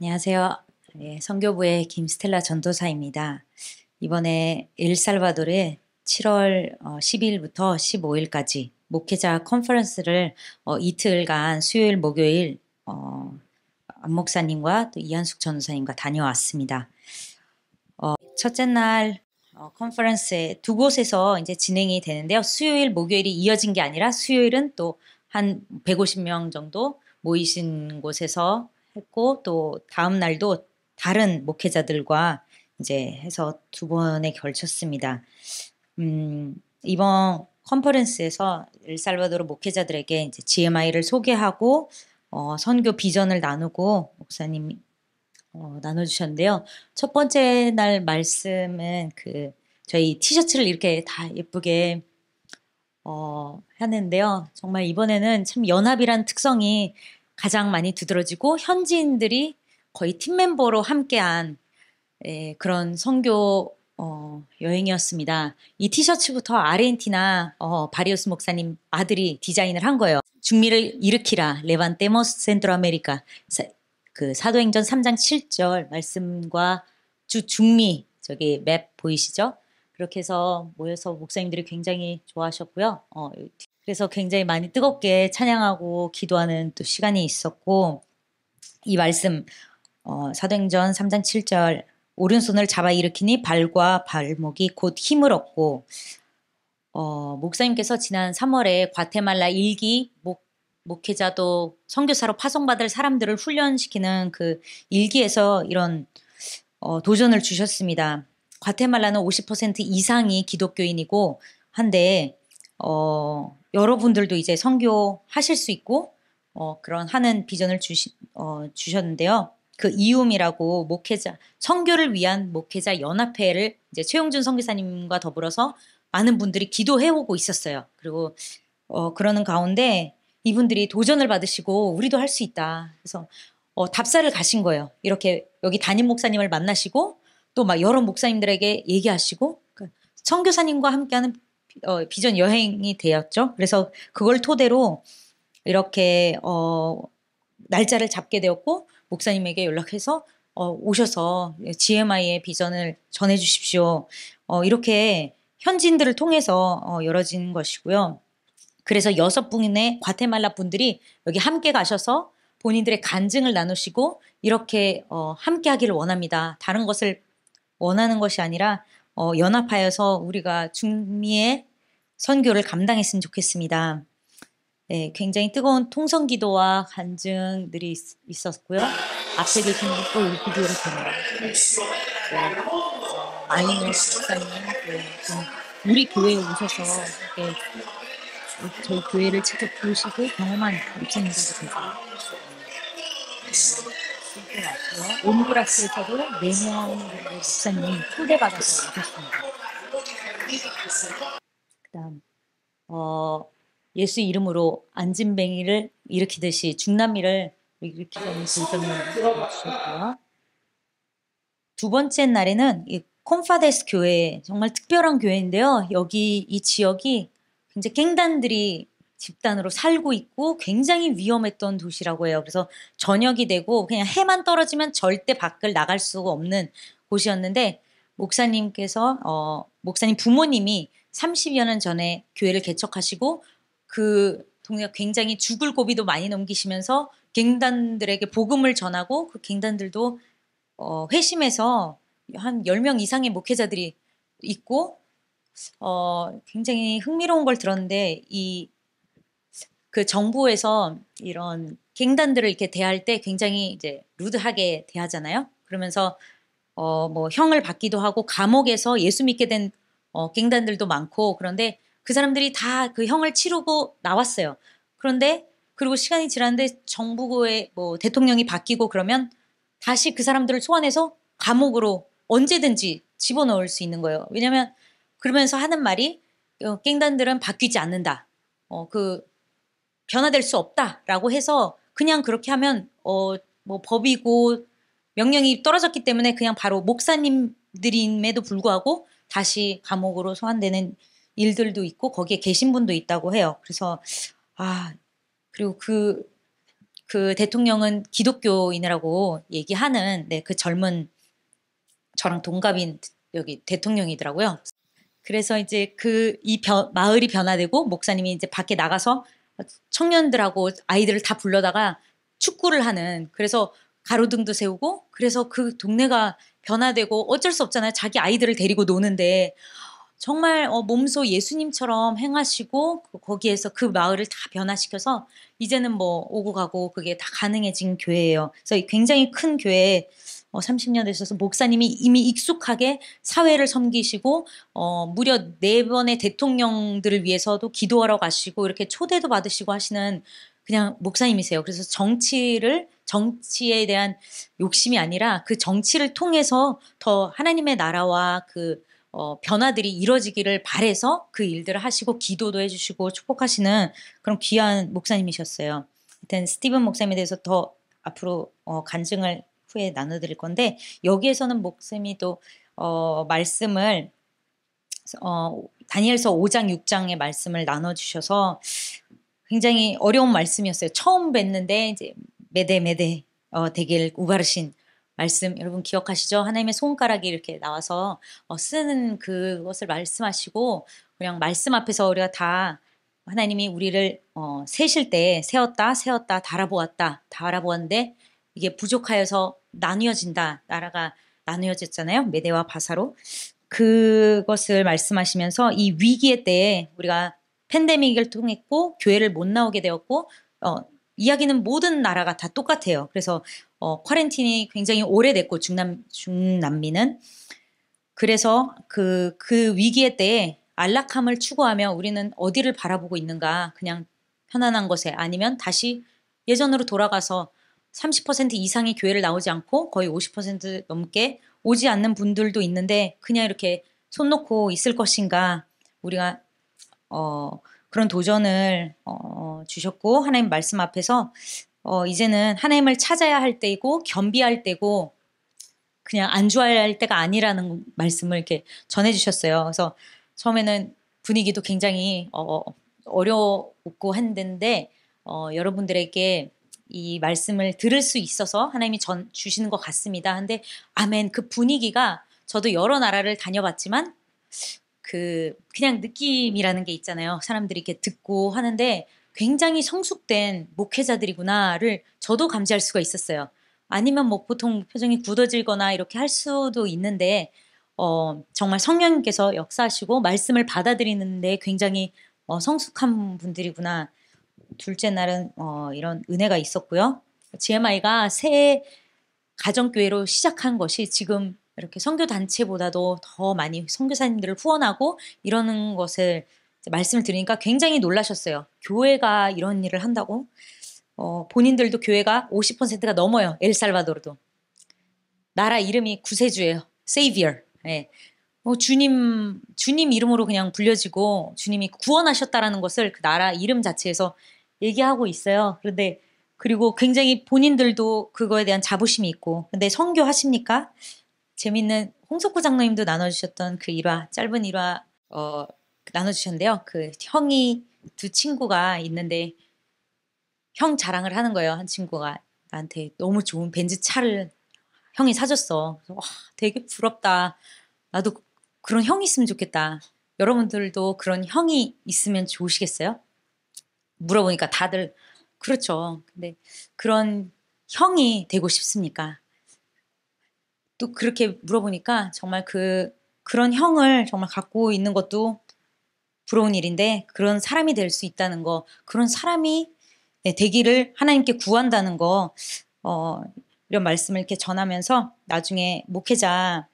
안녕하세요. 네, 선교부의 김스텔라 전도사입니다. 이번에 엘살바도르에 7월 12일부터 15일까지 목회자 컨퍼런스를 이틀간 수요일, 목요일 안 목사님과 또 이한숙 전도사님과 다녀왔습니다. 첫째 날 컨퍼런스에 두 곳에서 이제 진행이 되는데요. 수요일, 목요일이 이어진 게 아니라 수요일은 또 한 150명 정도 모이신 곳에서 했고 또 다음 날도 다른 목회자들과 이제 해서 두 번에 걸쳤습니다. 이번 컨퍼런스에서 엘살바도르 목회자들에게 이제 GMI를 소개하고 선교 비전을 나누고 목사님이 나눠주셨는데요. 첫 번째 날 말씀은 저희 티셔츠를 이렇게 다 예쁘게 했는데요. 정말 이번에는 참 연합이란 특성이 가장 많이 두드러지고 현지인들이 거의 팀 멤버로 함께한 그런 선교 여행이었습니다. 이 티셔츠부터 아르헨티나 바리오스 목사님 아들이 디자인을 한 거예요. 중미를 일으키라 레반테모스 센트로 아메리카 사도행전 3장 7절 말씀과 중미 저기 맵 보이시죠? 그렇게 해서 모여서 목사님들이 굉장히 좋아하셨고요. 그래서 굉장히 많이 뜨겁게 찬양하고 기도하는 또 시간이 있었고 이 말씀 사도행전 3장 7절 오른손을 잡아 일으키니 발과 발목이 곧 힘을 얻고 목사님께서 지난 3월에 과테말라 일기 목회자도 선교사로 파송받을 사람들을 훈련시키는 그 일기에서 이런 도전을 주셨습니다. 과테말라는 50% 이상이 기독교인이고 한데 여러분들도 이제 선교하실 수 있고 그런 하는 비전을 주셨는데요. 그 이움이라고 목회자 선교를 위한 목회자 연합회를 이제 최용준 선교사님과 더불어서 많은 분들이 기도해 오고 있었어요. 그리고 그러는 가운데 이분들이 도전을 받으시고 우리도 할 수 있다. 그래서 답사를 가신 거예요. 이렇게 여기 담임 목사님을 만나시고 또 막 여러 목사님들에게 얘기하시고 선교사님과 함께하는 비전 여행이 되었죠. 그래서 그걸 토대로 이렇게 날짜를 잡게 되었고 목사님에게 연락해서 오셔서 GMI의 비전을 전해 주십시오. 이렇게 현지인들을 통해서 열어진 것이고요. 그래서 6분의 과테말라 분들이 여기 함께 가셔서 본인들의 간증을 나누시고 이렇게 함께 하기를 원합니다. 다른 것을 원하는 것이 아니라 연합하여서 우리가 중미의 선교를 감당했으면 좋겠습니다. 네, 굉장히 뜨거운 통성 기도와 간증들이 있었고요. 앞에 계신 분도 이 비디오를 보내요. 네, 아이노 목사님, 우리 교회에 오셔서 이렇게 저희 교회를 직접 보시고 경험한 목사님들도 계세요. 온브라스에서도 4명 목사님이 초대받아서 오셨습니다. 그다음 예수 이름으로 안진뱅이를 일으키듯이 중남미를 일으키는 도전을 주셨고요. 두 번째 날에는 이 콘파데스 교회 정말 특별한 교회인데요. 여기 이 지역이 굉장히 갱단들이 집단으로 살고 있고 굉장히 위험했던 도시라고 해요. 그래서 저녁이 되고 그냥 해만 떨어지면 절대 밖을 나갈 수가 없는 곳이었는데 목사님께서 목사님 부모님이 30여 년 전에 교회를 개척하시고 그 동네가 굉장히 죽을 고비도 많이 넘기시면서 갱단들에게 복음을 전하고 그 갱단들도 회심해서 한 10명 이상의 목회자들이 있고 굉장히 흥미로운 걸 들었는데 그 정부에서 이런 갱단들을 이렇게 대할 때 굉장히 이제 루드하게 대하잖아요. 그러면서 뭐 형을 받기도 하고 감옥에서 예수 믿게 된 갱단들도 많고 그런데 그 사람들이 다 그 형을 치르고 나왔어요. 그런데 그리고 시간이 지났는데 정부의 뭐 대통령이 바뀌고 그러면 다시 그 사람들을 소환해서 감옥으로 언제든지 집어넣을 수 있는 거예요. 왜냐하면 그러면서 하는 말이 갱단들은 바뀌지 않는다. 변화될 수 없다라고 해서 그냥 그렇게 하면 뭐 법이고 명령이 떨어졌기 때문에 그냥 바로 목사님들임에도 불구하고 다시 감옥으로 소환되는 일들도 있고 거기에 계신 분도 있다고 해요. 그래서 그리고 그 그 대통령은 기독교인이라고 얘기하는 네, 그 젊은 저랑 동갑인 여기 대통령이더라고요. 그래서 이제 마을이 변화되고 목사님이 이제 밖에 나가서 청년들하고 아이들을 다 불러다가 축구를 하는 그래서 가로등도 세우고 그래서 그 동네가 변화되고 어쩔 수 없잖아요. 자기 아이들을 데리고 노는데 정말 몸소 예수님처럼 행하시고 거기에서 그 마을을 다 변화시켜서 이제는 뭐 오고 가고 그게 다 가능해진 교회예요. 그래서 굉장히 큰 교회에 30년 되셔서 목사님이 이미 익숙하게 사회를 섬기시고 무려 4번의 대통령들을 위해서도 기도하러 가시고 이렇게 초대도 받으시고 하시는 그냥 목사님이세요. 그래서 정치에 대한 욕심이 아니라 그 정치를 통해서 더 하나님의 나라와 변화들이 이루어지기를 바래서 그 일들을 하시고 기도도 해주시고 축복하시는 그런 귀한 목사님이셨어요. 하여튼 스티븐 목사님에 대해서 더 앞으로 간증을 후에 나눠드릴 건데 여기에서는 목사님이 또 말씀을 다니엘서 5장 6장의 말씀을 나눠주셔서 굉장히 어려운 말씀이었어요. 처음 뵀는데 이제 메데 데겔 우가르신 말씀 여러분 기억하시죠? 하나님의 손가락이 이렇게 나와서 쓰는 그것을 말씀하시고 그냥 말씀 앞에서 우리가 다 하나님이 우리를 세실 때 세었다 달아보았는데 이게 부족하여서 나뉘어진다. 나라가 나뉘어졌잖아요. 메대와 바사로. 그것을 말씀하시면서 이 위기의 때에 우리가 팬데믹을 통했고 교회를 못 나오게 되었고 이야기는 모든 나라가 다 똑같아요. 그래서 쿼렌틴이 굉장히 오래됐고 중남미는 그래서 그 위기의 때에 안락함을 추구하며 우리는 어디를 바라보고 있는가 그냥 편안한 것에 아니면 다시 예전으로 돌아가서 30% 이상이 교회를 나오지 않고 거의 50% 넘게 오지 않는 분들도 있는데 그냥 이렇게 손 놓고 있을 것인가 우리가 그런 도전을 주셨고 하나님 말씀 앞에서 이제는 하나님을 찾아야 할 때이고 겸비할 때고 그냥 안주할 때가 아니라는 말씀을 이렇게 전해주셨어요. 그래서 처음에는 분위기도 굉장히 어려웠고 했는데 여러분들에게 이 말씀을 들을 수 있어서 하나님이 주시는 것 같습니다. 근데 아멘 그 분위기가 저도 여러 나라를 다녀봤지만 그냥 느낌이라는 게 있잖아요. 사람들이 이렇게 듣고 하는데 굉장히 성숙된 목회자들이구나를 저도 감지할 수가 있었어요. 아니면 뭐 보통 표정이 굳어질거나 이렇게 할 수도 있는데 정말 성령님께서 역사하시고 말씀을 받아들이는데 굉장히 성숙한 분들이구나. 둘째 날은 이런 은혜가 있었고요. GMI가 새 가정교회로 시작한 것이 지금 이렇게 선교단체보다도 더 많이 선교사님들을 후원하고 이러는 것을 말씀을 드리니까 굉장히 놀라셨어요. 교회가 이런 일을 한다고? 본인들도 교회가 50%가 넘어요. 엘살바도르도. 나라 이름이 구세주예요. Savior. 예. 주님 이름으로 그냥 불려지고 주님이 구원하셨다라는 것을 그 나라 이름 자체에서 얘기하고 있어요. 그런데 그리고 굉장히 본인들도 그거에 대한 자부심이 있고 근데 선교하십니까? 재밌는 홍석구 장로님도 나눠주셨던 그 일화 짧은 일화 나눠주셨는데요. 그 형이 두 친구가 있는데 형 자랑을 하는 거예요. 한 친구가 나한테 너무 좋은 벤츠 차를 형이 사줬어. 그래서 와 되게 부럽다. 나도 그런 형이 있으면 좋겠다. 여러분들도 그런 형이 있으면 좋으시겠어요? 물어보니까 다들 그렇죠. 근데 그런 형이 되고 싶습니까? 또 그렇게 물어보니까 정말 그런 형을 정말 갖고 있는 것도 부러운 일인데 그런 사람이 될 수 있다는 거, 그런 사람이 되기를 하나님께 구한다는 거, 이런 말씀을 이렇게 전하면서 나중에 목회자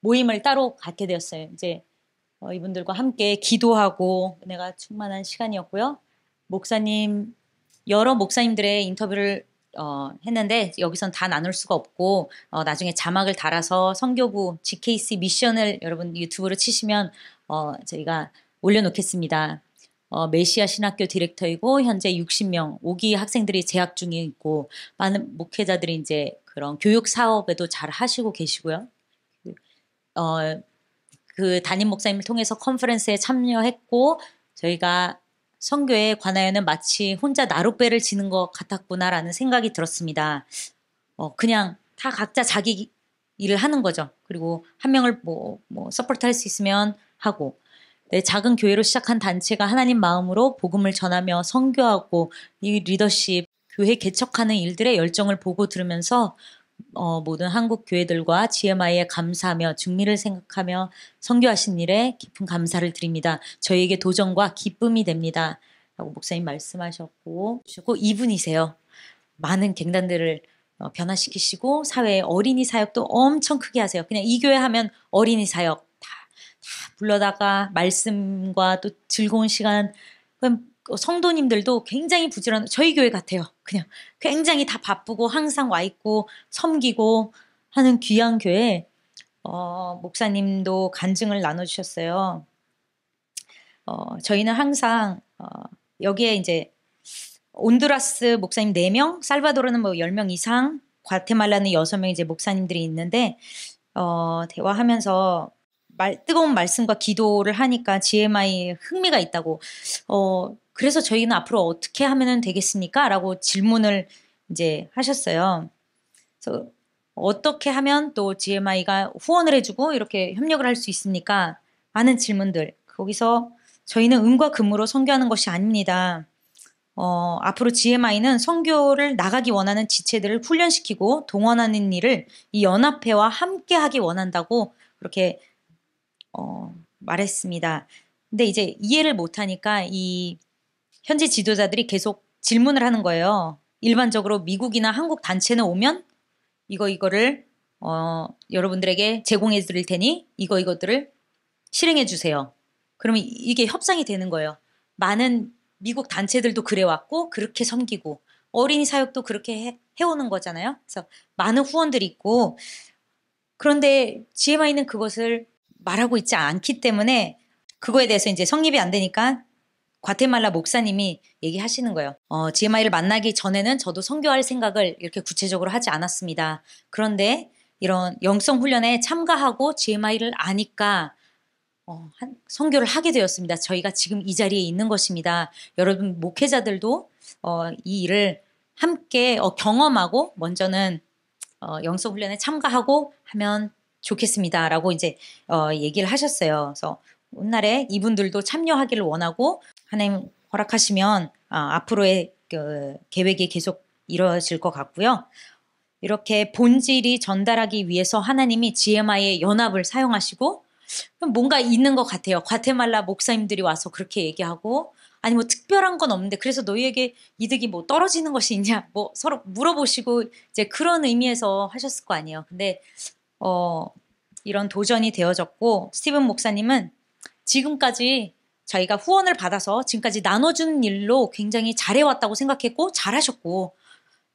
모임을 따로 갖게 되었어요. 이제 이분들과 함께 기도하고 은혜가 충만한 시간이었고요. 여러 목사님들의 인터뷰를 했는데 여기선 다 나눌 수가 없고 나중에 자막을 달아서 선교부 GKC 미션을 여러분 유튜브로 치시면 저희가 올려놓겠습니다. 메시아 신학교 디렉터이고 현재 60명 5기 학생들이 재학 중에 있고 많은 목회자들이 이제 그런 교육 사업에도 잘 하시고 계시고요. 그 담임 목사님을 통해서 컨퍼런스에 참여했고 저희가 선교에 관하여는 마치 혼자 나룻배를 지는 것 같았구나라는 생각이 들었습니다. 그냥 다 각자 자기 일을 하는 거죠. 그리고 한 명을 서포트 할 수 있으면 하고. 네, 작은 교회로 시작한 단체가 하나님 마음으로 복음을 전하며 선교하고 이 리더십, 교회 개척하는 일들의 열정을 보고 들으면서 모든 한국 교회들과 GMI에 감사하며 중미를 생각하며 선교하신 일에 깊은 감사를 드립니다. 저희에게 도전과 기쁨이 됩니다. 라고 목사님 말씀하셨고 이분이세요. 많은 갱단들을 변화시키시고 사회에 어린이 사역도 엄청 크게 하세요. 그냥 이 교회 하면 어린이 사역 다 불러다가 말씀과 또 즐거운 시간 성도님들도 굉장히 부지런 저희 교회 같아요. 그냥 굉장히 다 바쁘고 항상 와 있고 섬기고 하는 귀한 교회 목사님도 간증을 나눠주셨어요. 저희는 항상 여기에 이제 온두라스 목사님 4명, 살바도르는 10명 이상, 과테말라는 6명 이제 목사님들이 있는데 대화하면서 뜨거운 말씀과 기도를 하니까 GMI에 흥미가 있다고. 그래서 저희는 앞으로 어떻게 하면 되겠습니까? 라고 질문을 이제 하셨어요. 그래서 어떻게 하면 또 GMI가 후원을 해주고 이렇게 협력을 할 수 있습니까? 많은 질문들. 거기서 저희는 은과 금으로 선교하는 것이 아닙니다. 앞으로 GMI는 선교를 나가기 원하는 지체들을 훈련시키고 동원하는 일을 이 연합회와 함께 하기 원한다고 그렇게 말했습니다. 근데 이제 이해를 못하니까 이 현지 지도자들이 계속 질문을 하는 거예요. 일반적으로 미국이나 한국 단체는 오면 이거를 여러분들에게 제공해 드릴 테니 이것들을 실행해 주세요. 그러면 이게 협상이 되는 거예요. 많은 미국 단체들도 그래왔고 그렇게 섬기고 어린이 사역도 그렇게 해오는 거잖아요. 그래서 많은 후원들이 있고 그런데 GMI는 그것을 말하고 있지 않기 때문에 그거에 대해서 이제 성립이 안 되니까 과테말라 목사님이 얘기하시는 거예요. GMI를 만나기 전에는 저도 선교할 생각을 이렇게 구체적으로 하지 않았습니다. 그런데 이런 영성 훈련에 참가하고 GMI를 아니까 선교를 하게 되었습니다. 저희가 지금 이 자리에 있는 것입니다. 여러분 목회자들도 이 일을 함께 경험하고 먼저는 영성 훈련에 참가하고 하면 좋겠습니다라고 이제 얘기를 하셨어요. 그래서 오늘날에 이분들도 참여하기를 원하고 하나님 허락하시면 앞으로의 그 계획이 계속 이루어질 것 같고요. 이렇게 본질이 전달하기 위해서 하나님이 GMI의 연합을 사용하시고 뭔가 있는 것 같아요. 과테말라 목사님들이 와서 그렇게 얘기하고 아니 뭐 특별한 건 없는데 그래서 너희에게 이득이 뭐 떨어지는 것이 있냐 뭐 서로 물어보시고 이제 그런 의미에서 하셨을 거 아니에요. 근데 이런 도전이 되어졌고 스티븐 목사님은 지금까지 자기가 후원을 받아서 지금까지 나눠주는 일로 굉장히 잘해왔다고 생각했고 잘하셨고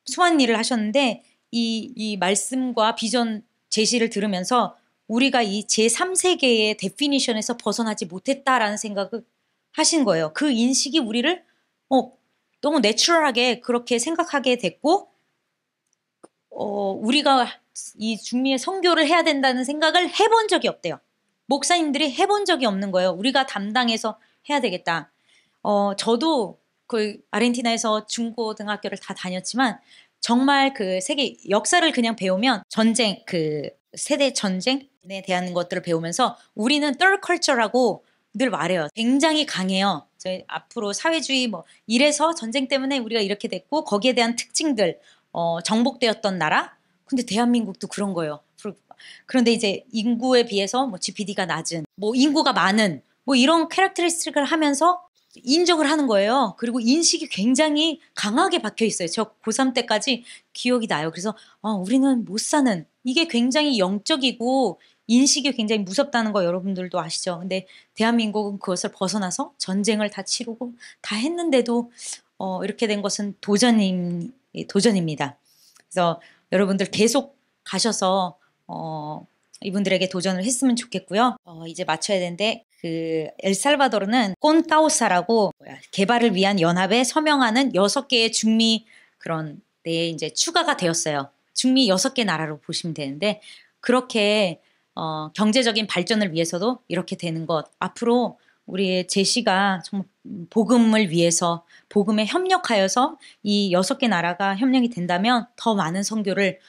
수많은 일을 하셨는데 이 말씀과 비전 제시를 들으면서 우리가 이 제3세계의 데피니션에서 벗어나지 못했다라는 생각을 하신 거예요. 그 인식이 우리를 너무 내추럴하게 그렇게 생각하게 됐고 우리가 이 중미의 선교를 해야 된다는 생각을 해본 적이 없대요. 목사님들이 해본 적이 없는 거예요. 우리가 담당해서 해야 되겠다. 저도 그 아르헨티나에서 중고등학교를 다 다녔지만 정말 그 세계 역사를 그냥 배우면 전쟁, 그 세대 전쟁에 대한 것들을 배우면서 우리는 third culture라고 늘 말해요. 굉장히 강해요. 저희 앞으로 사회주의 이래서 전쟁 때문에 우리가 이렇게 됐고 거기에 대한 특징들, 정복되었던 나라. 근데 대한민국도 그런 거예요. 그런데 이제 인구에 비해서 GPD가 낮은, 인구가 많은, 이런 캐릭터리스틱을 하면서 인정을 하는 거예요. 그리고 인식이 굉장히 강하게 박혀 있어요. 저 고3 때까지 기억이 나요. 그래서 우리는 못 사는, 이게 굉장히 영적이고 인식이 굉장히 무섭다는 거 여러분들도 아시죠? 근데 대한민국은 그것을 벗어나서 전쟁을 다 치르고 다 했는데도 이렇게 된 것은 도전입니다. 그래서 여러분들 계속 가셔서 이분들에게 도전을 했으면 좋겠고요. 이제 맞춰야 되는데 그 엘살바도르는 꼰카우사라고 개발을 위한 연합에 서명하는 6개의 중미 그런 데에 이제 추가가 되었어요. 중미 6개 나라로 보시면 되는데 그렇게 경제적인 발전을 위해서도 이렇게 되는 것. 앞으로 우리의 제시가 정말 복음을 위해서 복음에 협력하여서 이 6개 나라가 협력이 된다면 더 많은 선교를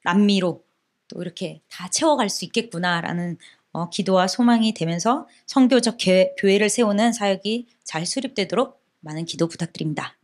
남미로 또 이렇게 다 채워갈 수 있겠구나라는 기도와 소망이 되면서 선교적 교회를 세우는 사역이 잘 수립되도록 많은 기도 부탁드립니다.